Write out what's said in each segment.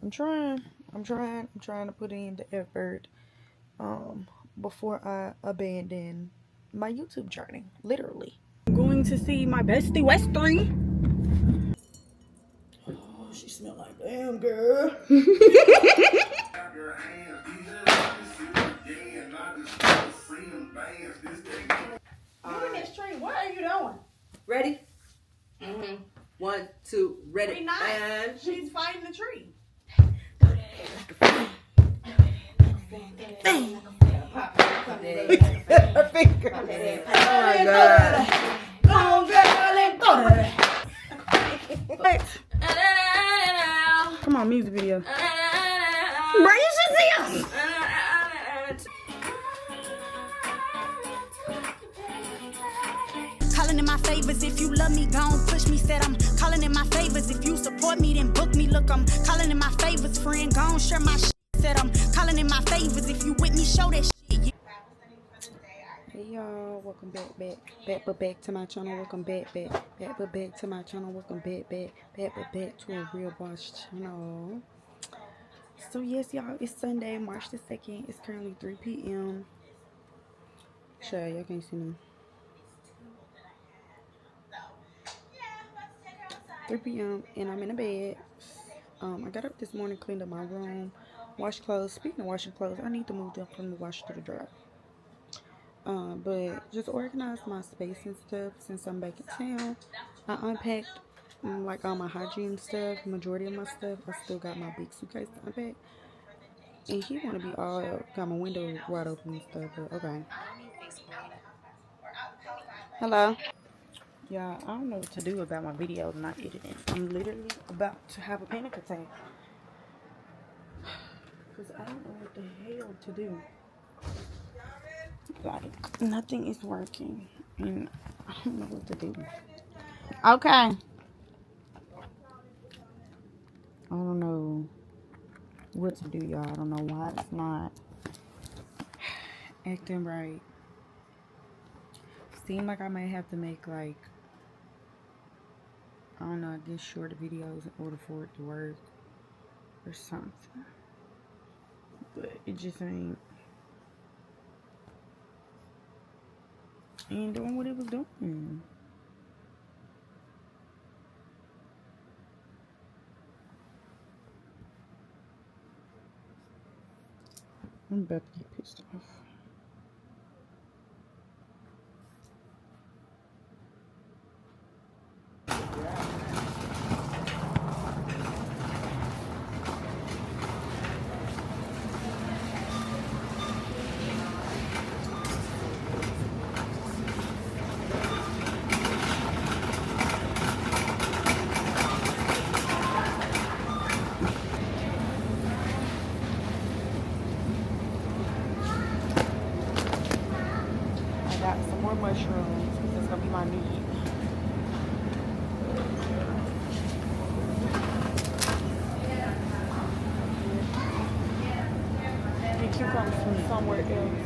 I'm trying to put in the effort before I abandon my YouTube journey, literally. I'm going to see my bestie Westry. Oh, she smell like damn, girl. What are you doing? Ready? 1, 2, ready. We're not. And she's fighting the tree. Her finger. Oh my god. Come on, music video. Bro, you should see us. Calling in my favors, if you love me, gon' push me. Said I'm calling in my favors, if you support me, then book me. Look, I'm calling in my favors, friend, gon' share my shit. Said I'm calling in my favors, if you with me, show that shit. Hey y'all, welcome back to my channel. Welcome back to my channel. Welcome back to a Real Boss channel. So yes, y'all, it's Sunday, March the 2nd. It's currently 3 p.m. Sure, y'all can't see me. 3 p.m. and I'm in a bed. I got up this morning, cleaned up my room, washed clothes. Speaking of washing clothes, I need to move them from the washer to the dryer. But just organize my space and stuff since I'm back in town. I unpacked like all my hygiene stuff, majority of my stuff. I still got my big suitcase to unpack. And he wanna be all got my window wide open and stuff, but okay. Hello. Yeah, I don't know what to do about my video not editing. I'm literally about to have a panic attack. Because I don't know what the hell to do. Like, nothing is working. And I don't know what to do. Okay. I don't know what to do, y'all. I don't know why it's not acting right. Seems like I might have to make, like, I don't know, I guess shorter videos in order for it to work. Or something. But it just ain't doing what it was doing. I'm about to get pissed off. Got some more mushrooms because it's gonna be my meat. And cucumbers from somewhere else.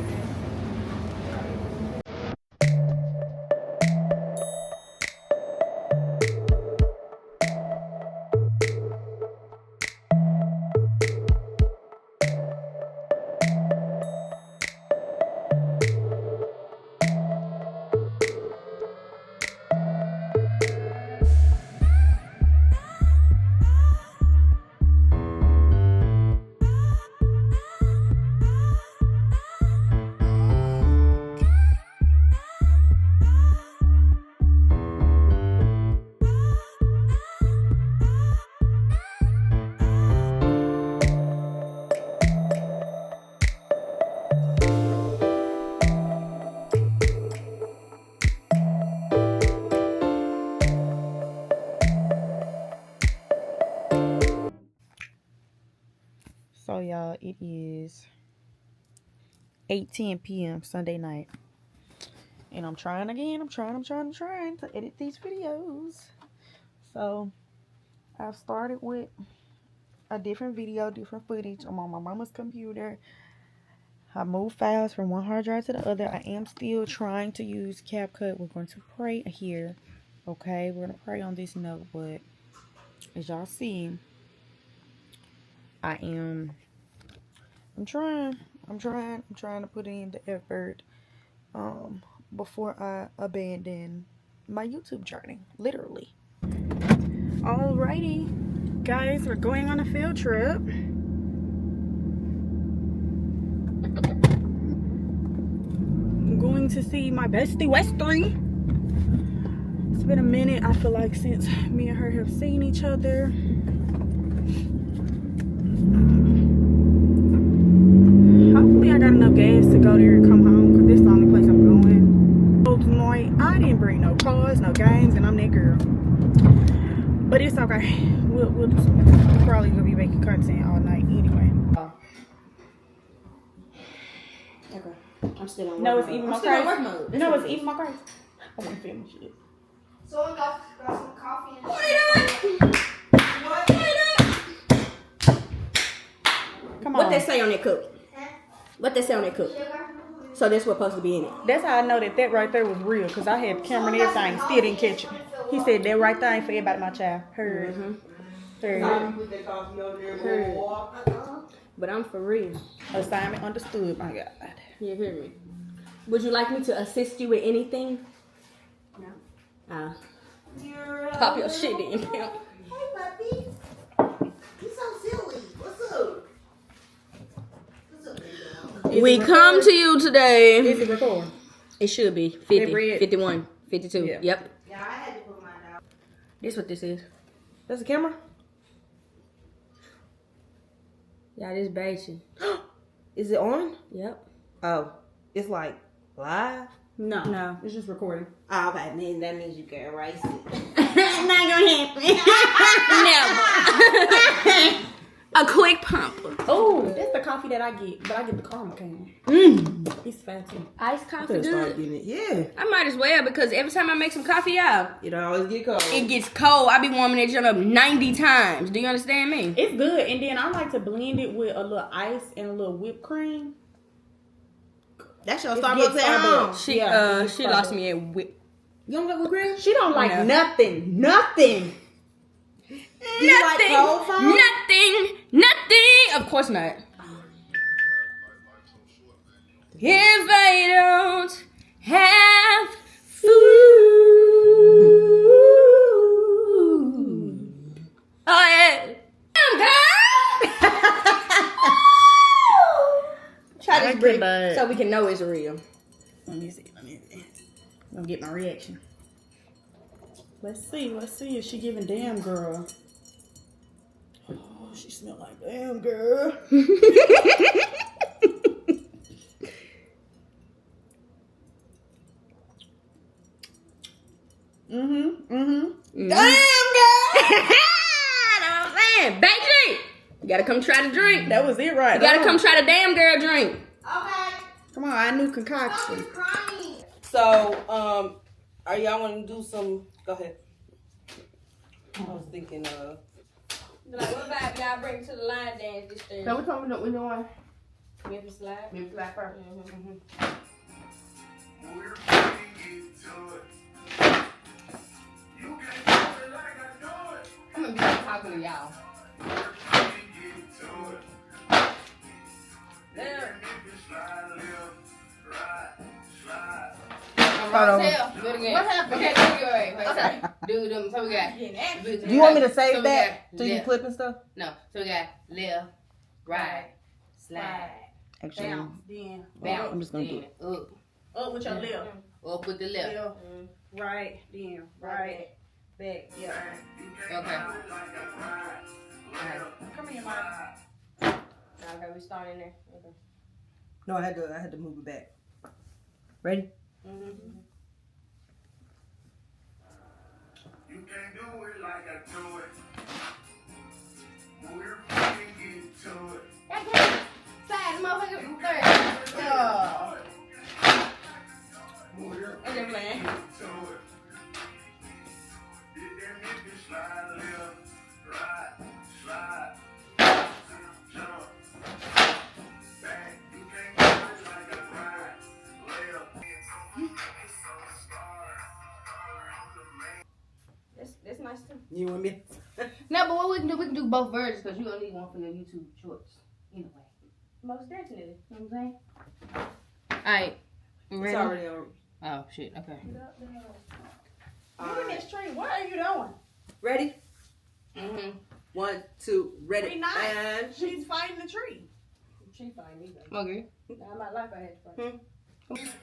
So y'all, it is 8:10 p.m. Sunday night. And I'm trying again. I'm trying to edit these videos. So I've started with a different video, different footage. I'm on my mama's computer. I moved files from one hard drive to the other. I am still trying to use CapCut. We're going to pray here. Okay, we're going to pray on this note. But as y'all see, I'm trying to put in the effort before I abandon my YouTube journey, literally. Alrighty, guys, we're going on a field trip. I'm going to see my bestie Westry. It's been a minute, I feel like, since me and her have seen each other. Hopefully I got enough gas to go there and come home, because this is the only place I'm going. So tonight, I didn't bring no cars, no games, and I'm that girl. But it's okay. We'll do some. We're probably gonna be making content all night anyway. Okay. I'm still on No, work it's even mode. my I'm still on work crazy. mode. No, it's even my crazy. I want to film shit. Someone got some coffee and Come on. What they say on that cup? What they say on that cup? So that's what's supposed to be in it. That's how I know that right there was real, because I had the camera and everything, still didn't catch it. He said that right there ain't for everybody, my child. Heard. Heard. But I'm for real. Assignment understood, my God. You hear me? Would you like me to assist you with anything? No. Pop your shit in, pimp. Hey, puppy. You so silly. What's up? What's up, baby? We come to you today. Is it recording? It should be They 50, read- 51, 52. Yeah. Yep. Yeah, I had to put mine down. This what this is. That's the camera? Yeah, this basic. Is it on? Yep. Oh, it's like live? No. No. It's just recording. Oh, okay, man, that means you can erase it. Not gonna happen. Never. A quick pump. Oh, that's the coffee that I get, but I get the caramel can. It's fancy. Iced coffee Could start good. getting it. Yeah, I might as well, because every time I make some coffee, y'all, it always get cold. it gets cold. I be warming that junk up 90 times. Do you understand me? It's good, and then I like to blend it with a little ice and a little whipped cream. That's your It's Starbucks get at home. Starbucks. She Yeah, she lost me at whip. You don't like whipped cream? She don't like No. nothing. Nothing. You like cold foam? Nothing. Of course not. If I don't have food. Oh yeah. Try I this brick cannot. so we can know it's real. Let me see. I'm gonna get my reaction. Let's see if she giving damn girl. Oh, she smell like damn girl. Damn girl. That's what I'm saying. Baby, you gotta come try the drink. That was it, right? You gotta come try the damn girl drink. Okay. Come on, I knew concoction. Who's crying? So, are y'all want to do some? Go ahead. I was thinking, Like, what vibe y'all bring to the line dance this thing? we told me we doing Memphis Live. Memphis Live first. I'm gonna be talking to y'all. Hold on. Do it again. What happened? Okay, do it again. Okay. Do them. So we got. Do you want me to save so that we to got you left. clip and stuff? No. So we got left, right, slide, Actually, Then bounce. I'm just gonna do then up. up with your left. Up with the left. Left, right, then right, back. Yeah. Okay. Come here, Mike. Okay, we starting there. Okay. no, I had to move it back. Ready? You can't do it like I do it. We're getting to it. Slide, motherfucker. Third. Oh. We're Okay, man. to it. Did that nigga slide left, right, slide, jump, back. You can't do it like I ride left. That's nice too. You and me? No, but what we can do both versions because you gonna need one for your YouTube shorts. Anyway. Most definitely. You know what I'm saying? Alright. It's Ready? already on. Oh shit, okay. Look at this tree. What are you doing? Ready? Mm-hmm. 1, 2, ready. We not. And She's fighting the tree. She fine, me baby. Okay. Now my life I had to fight.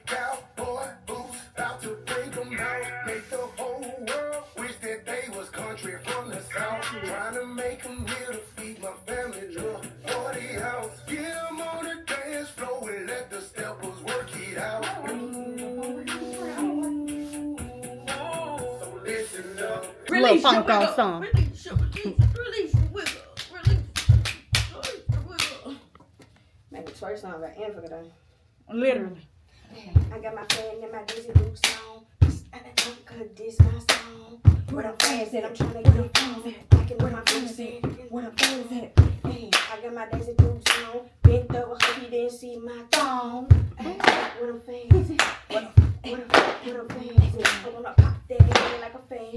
Cowboy boots out to bring them out. Make the whole world wish that they was country from the south. Trying to make them here to feed my family drug 40 house. Get them on the dance floor and let the steppers work it out. So listen up. Little funk on song. Release your wiggle. Release your wiggle. Maybe twice on that and forget that. Literally. I got my fan and my Daisy Boots on. Cause this my song. What I'm fans at, I'm trying to get it back in where my fans at. What I'm fans at. Hey, I got my Daisy Boots on. Bent over, hope you didn't see my thong. Hey, what I'm fans at. What I'm fans at. I'm gonna pop that head like a fan.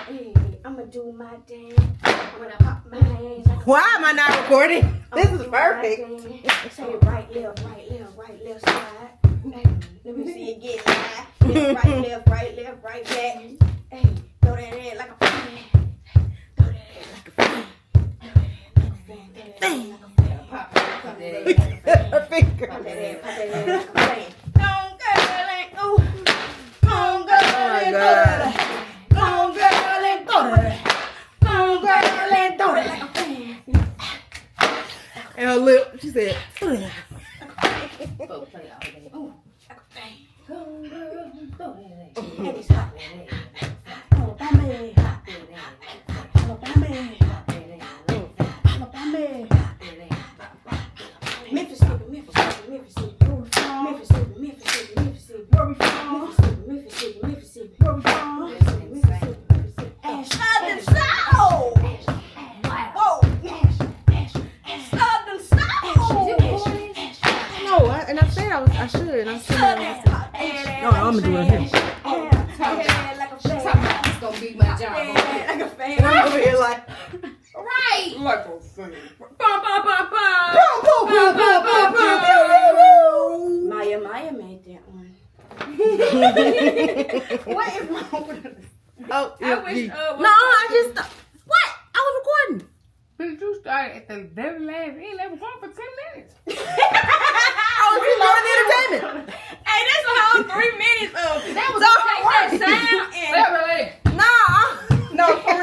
Hey, I'ma do my dance. I'm gonna pop my hands like a why am I not recording? This is perfect. Say right, left side. Hey, let me see you get high. Left, right, back. Hey, throw that head like a fan. Throw that head like a fan. Pop that head like a fan. Her finger. Pop that head like a fan. Gone girl and ooh. Gone girl and throw that. Gone girl and throw that. Gone girl and throw that like a fan. And her lip, she said, Folks play all day. Ooh, like a fan. Come girl, throw that. And it's hot. Alabama. Memphis, Where we from? Southern South. Whoa. Southern South. no, and I said I should. And I'm saying no, I'm gonna do it here. It's gonna be my job. And I'm over here like, Right. like a fan. Maya made that one. What is wrong with this? Oh, I wish, no, I just what? I was recording. But you started at the very last end. They were going for 10 minutes. I was just doing entertainment. Hey, that's a whole 3 minutes of That was So take that sound and No, for real.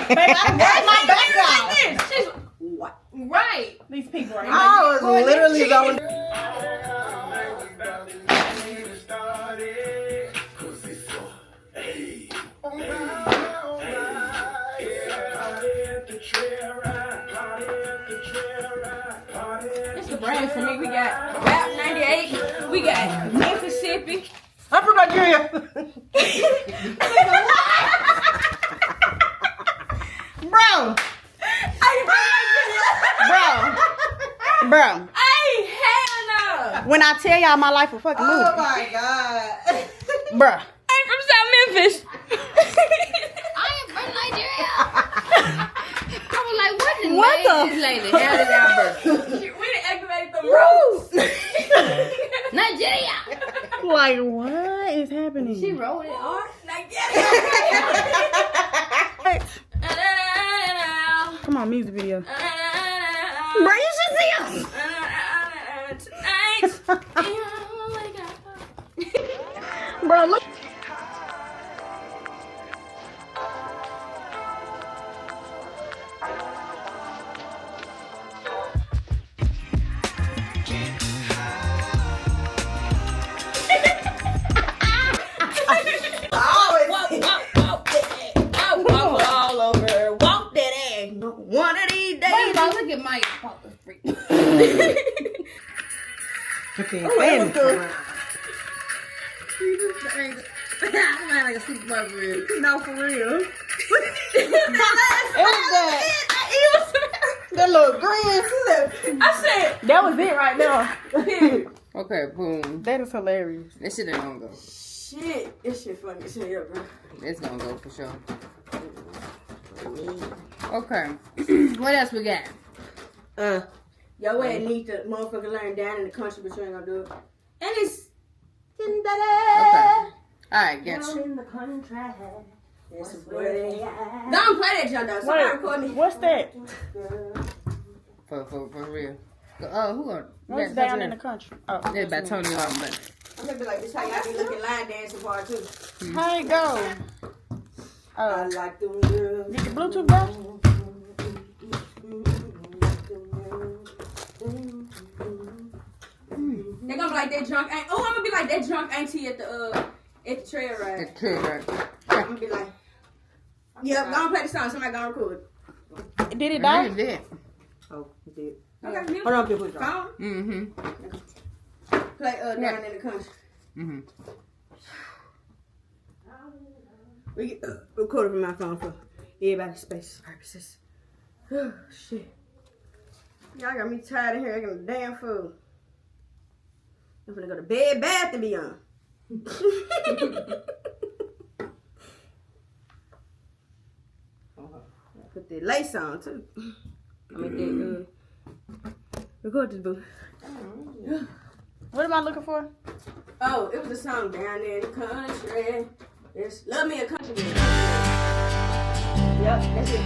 Baby, I got my back out. what? right. These people are I was literally going. It's the brand for me. We got Rap 98. We got Mississippi. I'm from Nigeria. Bro. Hey, hell no. When I tell y'all my life a fucking movie. Oh my god. Bruh. I'm from South Memphis. I am from Nigeria. I was like, what the What name the is this lady? How did y'all birth? We didn't activate the rules. Nigeria. Like, what is happening? She wrote it hard. Come on, music video. Bro, you should see us. Tonight. Oh my God. Bro, look. One of these days. Look at Mike. Okay, Oh, that was good. I'm like a supermarket real. No, for real. It was that. That little grin. I said, That was it right now. Okay, boom. That is hilarious. This shit ain't gonna go. shit. This shit funny as hell, bro. It's gonna go for sure. Okay. What else we got? Your ass need to motherfucker learn down in the country, but you ain't gonna do it. And it's Okay. All right, got you. in the country. This is where they are. Don't play that, John. Somebody record me. What's that? For real. Who are? What's down in the country? Oh, It's by Tony Hartman. I'm gonna be like, this how y'all be looking line dancing part too. how it go? I like them girls. Get the Bluetooth down. They gonna be like that drunk. I'm gonna be like that drunk auntie at the trail ride. It's true, right? I'm gonna be like, yeah, gonna play the song. Somebody gonna record. Did it die? It did. Oh, it did. Okay. Hold on, people. Phone. Mm-hmm. Play down in the country. Mm-hmm. We get recorded from my phone for everybody's space purposes. Oh shit. Y'all got me tired of here acting a damn fool. I'm gonna go to bed, bath, and beyond. Put the lace on too. I mean, record this boo. What am I looking for? Oh, it was a song down there in the country. It's Love Me a Country Man. Yep, that's it.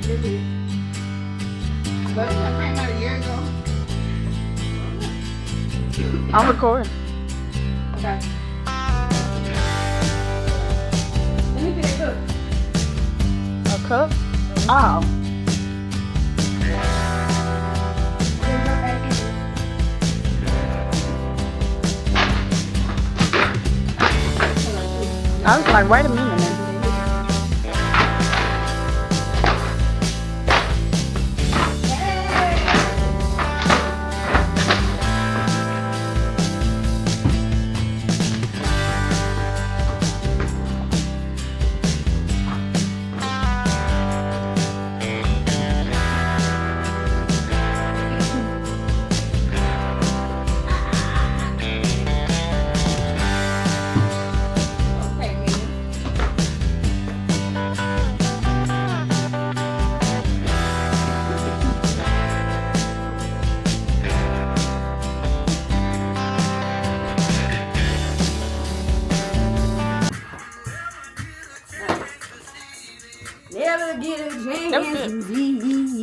That's it. But that came out a year ago. I'm recording. Okay. Let me see that A cup? Oh. I was like, wait a minute now. Never get a chance That was to leave.